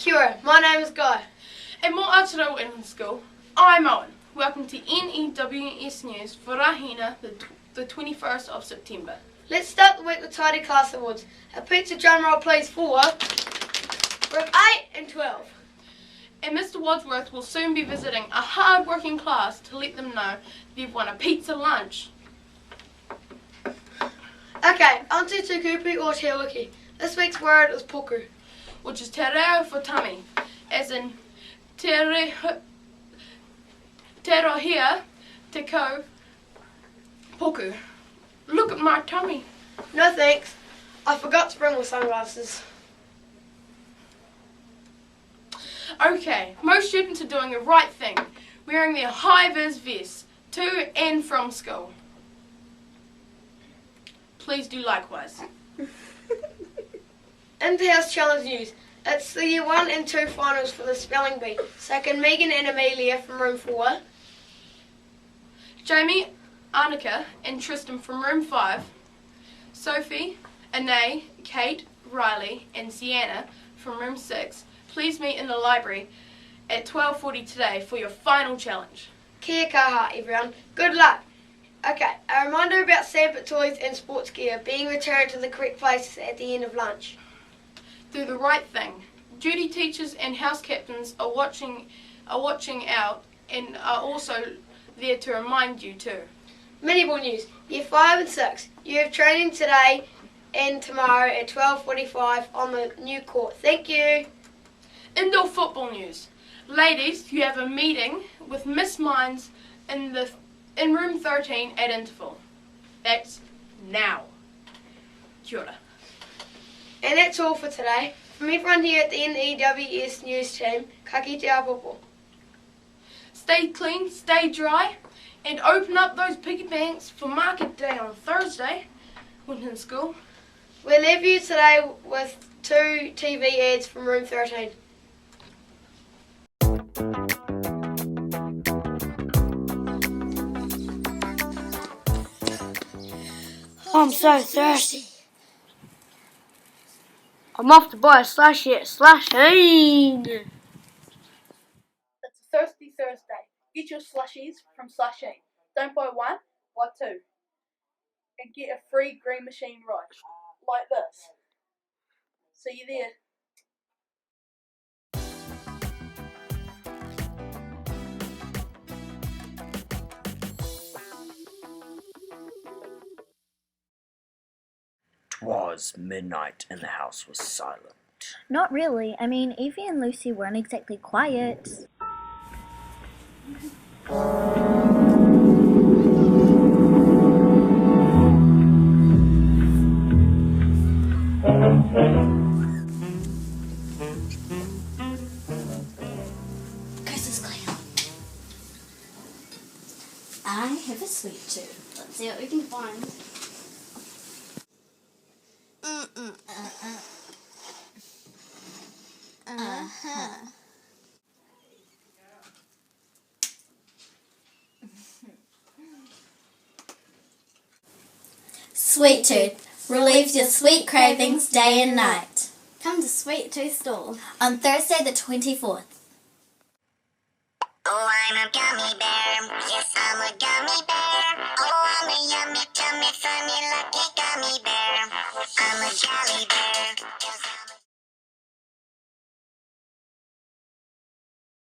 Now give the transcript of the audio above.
Kia ora, my name is Guy. And more Aotearoa Winton School, I'm Owen. Welcome to N.E.W.S News for Rahina, the 21st of September. Let's start the week with Tidy Class Awards. A pizza drum roll please for Group 8 and 12. And Mr Wadsworth will soon be visiting a hard-working class to let them know they've won a pizza lunch. Okay, on to kupu or te wiki. This week's word is puku, which is te reo for tummy, as in Tirohia, te ko, puku. Look at my tummy. No thanks. I forgot to bring my sunglasses. Okay, most students are doing the right thing, wearing their Hi Viz vests to and from school. Please do likewise. In-house challenge news. It's the Year 1 and 2 finals for the spelling bee. So can Megan and Amelia from room 4, Jamie, Annika and Tristan from room 5, Sophie, Anae, Kate, Riley and Sienna from room 6, please meet in the library at 12:40 today for your final challenge. Kia kaha everyone. Good luck. Okay, a reminder about sandpit toys and sports gear being returned to the correct places at the end of lunch. Do the right thing. Duty teachers and house captains are watching out and are also there to remind you too. Mini-ball news. Year 5 and 6. You have training today and tomorrow at 12:45 on the new court. Thank you. Indoor football news. Ladies, you have a meeting with Miss Mines in room 13 at interval. That's now. Kia ora. And that's all for today. From everyone here at the N.E.W.S news team, ka kite a popo. Stay clean, stay dry, and open up those piggy banks for market day on Thursday, Winton School. We'll leave you today with 2 TV ads from room 13. I'm so thirsty. I'm off to buy a slushie at Slushing. It's a thirsty Thursday. Get your slushies from Slushing. Don't buy one, buy 2. And get a free green machine ride, like this. See you there. Was midnight and the house was silent. Not really. I mean, Evie and Lucy weren't exactly quiet. Coast is clear. I have a sweet tooth. Let's see what we can find. Sweet Tooth relieves your sweet cravings day and night. Come to Sweet Tooth Stall on Thursday the 24th. Oh, I'm a gummy bear. Yes, I'm a gummy bear. Oh, I'm a yummy, tummy, funny, lucky gummy bear. I'm a jolly bear.